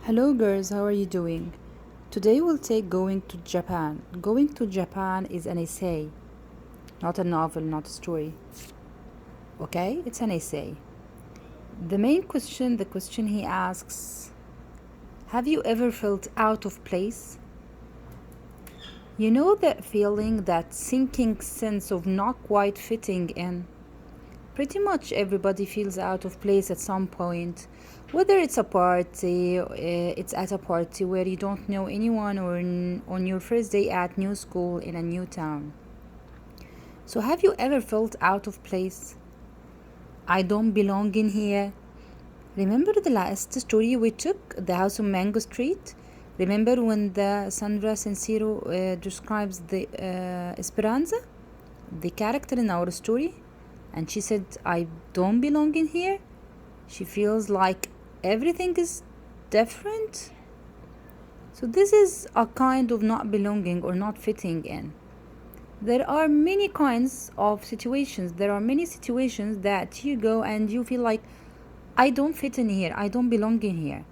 Hello girls, how are you doing? Today we'll take Going to Japan. Going to Japan is an essay, not a novel, not a story. Okay? It's an essay. The question he asks, have you ever felt out of place? You know that feeling, that sinking sense of not quite fitting in? Pretty much everybody feels out of place at some point, whether it's at a party where you don't know anyone, or on your first day at new school in a new town. So have you ever felt out of place? I don't belong in here. Remember the last story we took, the house on Mango Street? Remember when the Sandra Sincero describes the Esperanza, the character in our story? And she said, I don't belong in here. She feels like everything is different. So this is a kind of not belonging or not fitting in. There are many kinds of situations. There are many situations that you go and you feel like, I don't fit in here. I don't belong in here.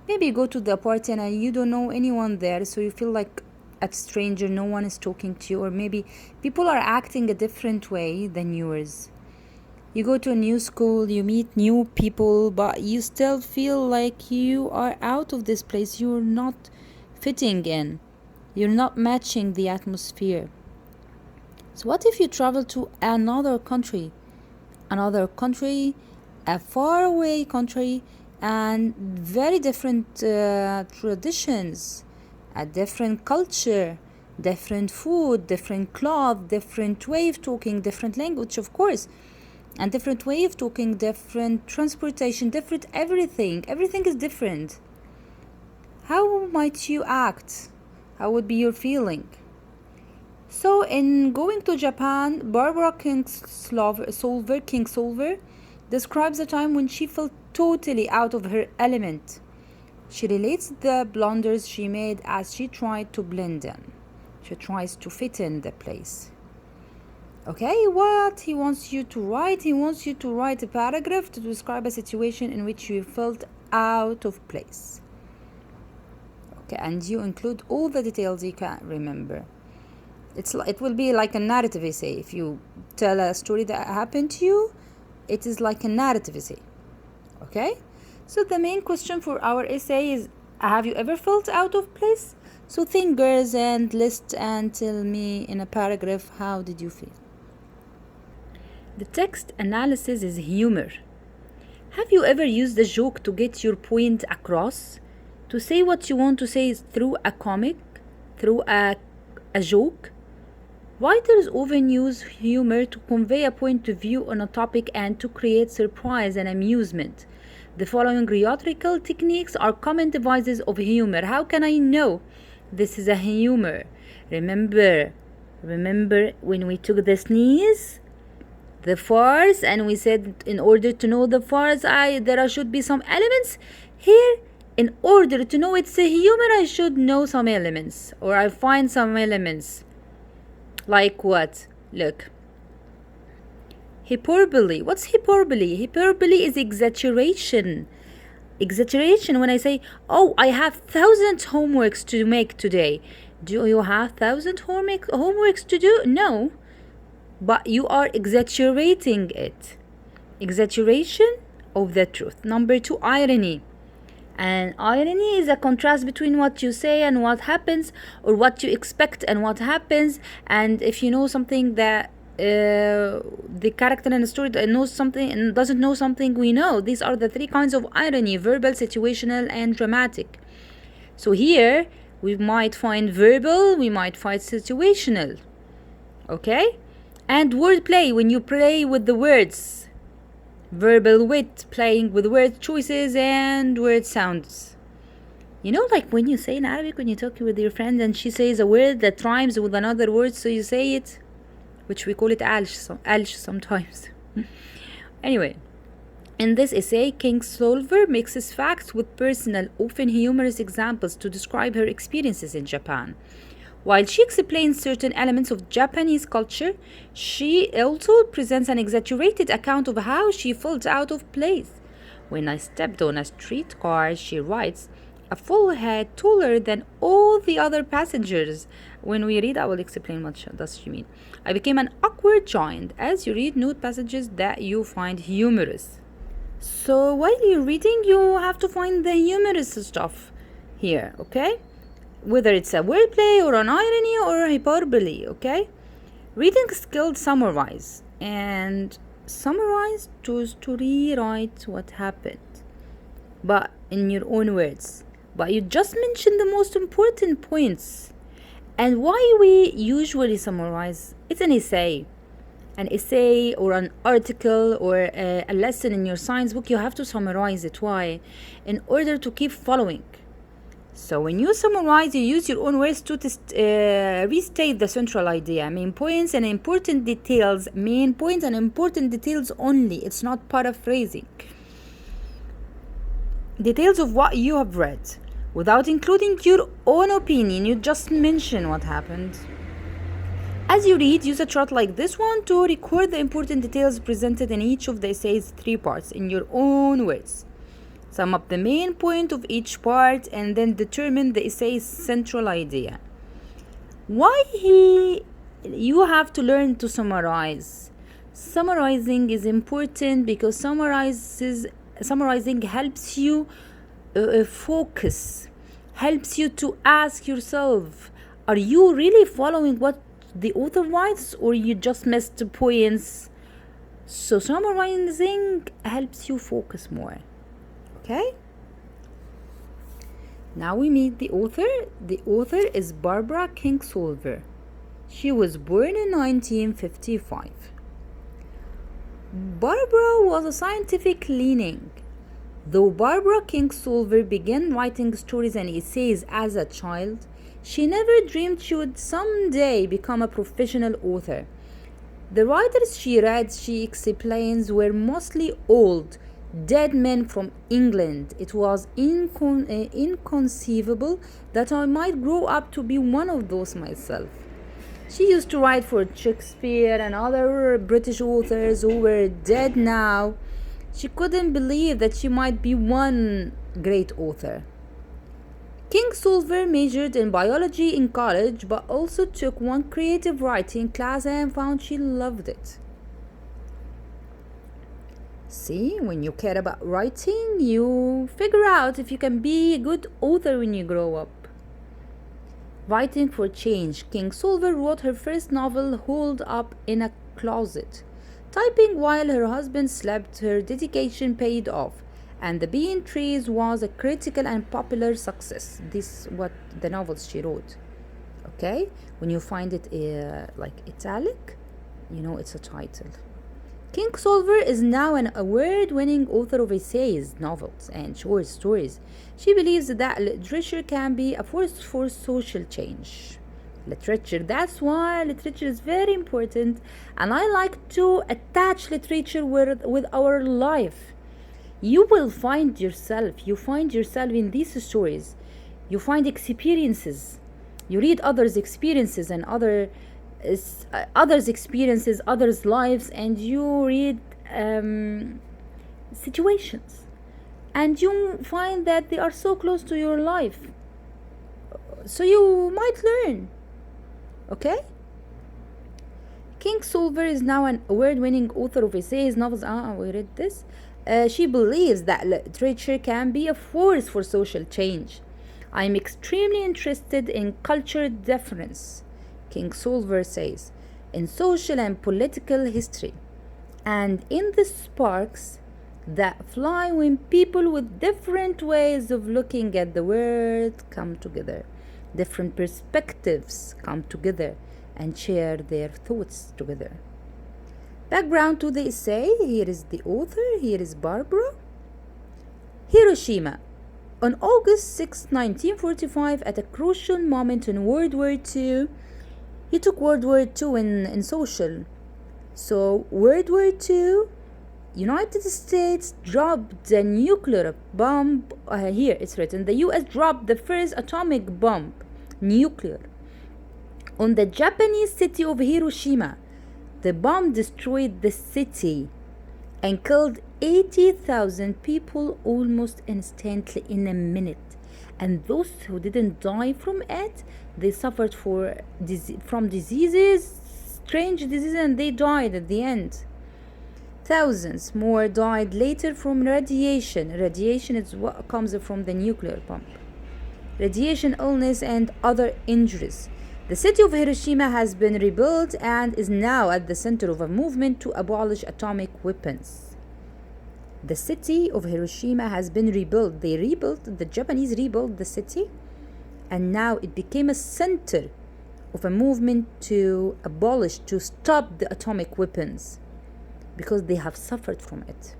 Maybe you go to the party and you don't know anyone there, so you feel like a stranger, no one is talking to you, or maybe people are acting a different way than yours. You go to a new school, you meet new people, but you still feel like you are out of this place. You're not fitting in. You're not matching the atmosphere. So what if you travel to another country, a faraway country, and very different traditions, a different culture, different food, different cloth, different way of talking, different language, of course, and different way of talking, different transportation, different everything. Everything is different. How might you act? How would be your feeling? So in Going to Japan, Barbra Kingsolver describes a time when she felt totally out of her element. She relates the blunders she made as she tried to blend in. She tries to fit in the place. Okay, what he wants you to write? He wants you to write a paragraph to describe a situation in which you felt out of place. Okay, and you include all the details you can remember. It will be like a narrative essay. If you tell a story that happened to you, it is like a narrative essay. Okay? So the main question for our essay is, have you ever felt out of place? So think, girls, and list and tell me in a paragraph, how did you feel? The text analysis is humor. Have you ever used a joke to get your point across? To say what you want to say through a comic, through a joke? Writers often use humor to convey a point of view on a topic and to create surprise and amusement. The following rhetorical techniques are common devices of humor. How can I know this is a humor? Remember when we took the sneeze? The farce, and we said in order to know the farce, there should be some elements. Here, in order to know it's a humor, I should know some elements, or I find some elements. Like what? Look. Hyperbole. What's hyperbole? Hyperbole is exaggeration. Exaggeration when I say, oh, I have 1,000 homeworks to make today. Do you have 1,000 homeworks to do? No. But you are exaggerating it. Exaggeration of the truth. Number 2, irony. And irony is a contrast between what you say and what happens, or what you expect and what happens. And if you know something that the character in the story knows something and doesn't know something we know. These are the 3 kinds of irony: verbal, situational, and dramatic. So here we might find verbal, we might find situational. Okay? And wordplay, when you play with the words. Verbal wit, playing with word choices and word sounds. You know, like when you say in Arabic, when you talk with your friend and she says a word that rhymes with another word, so you say it, which we call it alsh sometimes. Anyway, in this essay, Kingsolver mixes facts with personal, often humorous examples to describe her experiences in Japan. While she explains certain elements of Japanese culture, she also presents an exaggerated account of how she felt out of place. When I stepped on a streetcar, she writes, a full head taller than all the other passengers. When we read, I will explain what does she mean. I became an awkward giant. As you read, note passages that you find humorous. So while you're reading, you have to find the humorous stuff here, okay? Whether it's a wordplay or an irony or a hyperbole, okay? Reading skilled summarize and summarize to rewrite what happened, but in your own words. But you just mentioned the most important points. And why we usually summarize? It's an essay. An essay or an article or a lesson in your science book, you have to summarize it. Why? In order to keep following. So when you summarize, you use your own words to restate the central idea. Main points and important details. Main points and important details only. It's not paraphrasing. Details of what you have read. Without including your own opinion, you just mention what happened. As you read, use a chart like this one to record the important details presented in each of the essay's 3 parts in your own words. Sum up the main point of each part and then determine the essay's central idea. Why you have to learn to summarize? Summarizing is important because summarizing helps you focus, helps you to ask yourself, are you really following what the author writes or you just missed the points? So summarizing helps you focus more. Okay? Now we meet the author. The author is Barbra Kingsolver. She was born in 1955. Barbra was a scientific leaning. Though Barbra Kingsolver began writing stories and essays as a child, she never dreamed she would someday become a professional author. The writers she read, she explains, were mostly old, dead men from England. It was inconceivable that I might grow up to be one of those myself. She used to write for Shakespeare and other British authors who were dead now. She couldn't believe that she might be one great author. Kingsolver majored in biology in college but also took one creative writing class and found she loved it. See, when you care about writing, you figure out if you can be a good author when you grow up. Writing for change. Kingsolver wrote her first novel holed up in a closet. Typing while her husband slept, her dedication paid off, and The Bean Trees was a critical and popular success. This is what the novels she wrote. Okay? When you find it like italic, you know it's a title. Kingsolver is now an award-winning author of essays, novels, and short stories. She believes that literature can be a force for social change. Literature, that's why literature is very important, and I like to attach literature with our life. You will find yourself. You find yourself in these stories. You find experiences. You read others' experiences and others' experiences, others' lives, and you read situations, and you find that they are so close to your life. So you might learn. Okay? Kingsolver is now an award-winning author of essays, novels. We read this. She believes that literature can be a force for social change. I am extremely interested in culture difference, Kingsolver says, in social and political history, and in the sparks that fly when people with different ways of looking at the world come together. Different perspectives come together and share their thoughts together. Background to the essay. Here is the author. Here is Barbra. Hiroshima. On August 6, 1945, at a crucial moment in World War II, he took World War II in social. So, World War II, United States dropped a nuclear bomb. Here it's written, the US dropped the first atomic bomb, nuclear, on the Japanese city of Hiroshima. The bomb destroyed the city and killed 80,000 people almost instantly in a minute. And those who didn't die from it, they suffered from diseases, strange diseases, and they died at the end. Thousands more died later from radiation. Radiation is what comes from the nuclear pump. Radiation illness and other injuries. The city of Hiroshima has been rebuilt and is now at the center of a movement to abolish atomic weapons. The city of Hiroshima has been rebuilt. The Japanese rebuilt the city, and now it became a center of a movement to stop the atomic weapons, because they have suffered from it.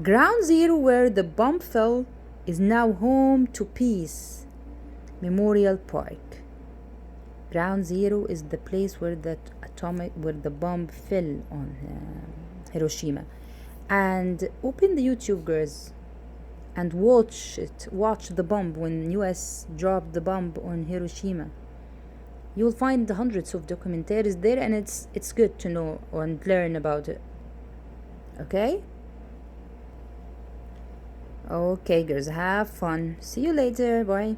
Ground Zero, where the bomb fell, is now home to Peace Memorial Park. Ground Zero is the place where the bomb fell on Hiroshima. And open the YouTube, girls, and watch it. Watch the bomb when US dropped the bomb on Hiroshima. You'll find hundreds of documentaries there, and it's good to know and learn about it. Okay? Okay, girls, have fun. See you later. Bye.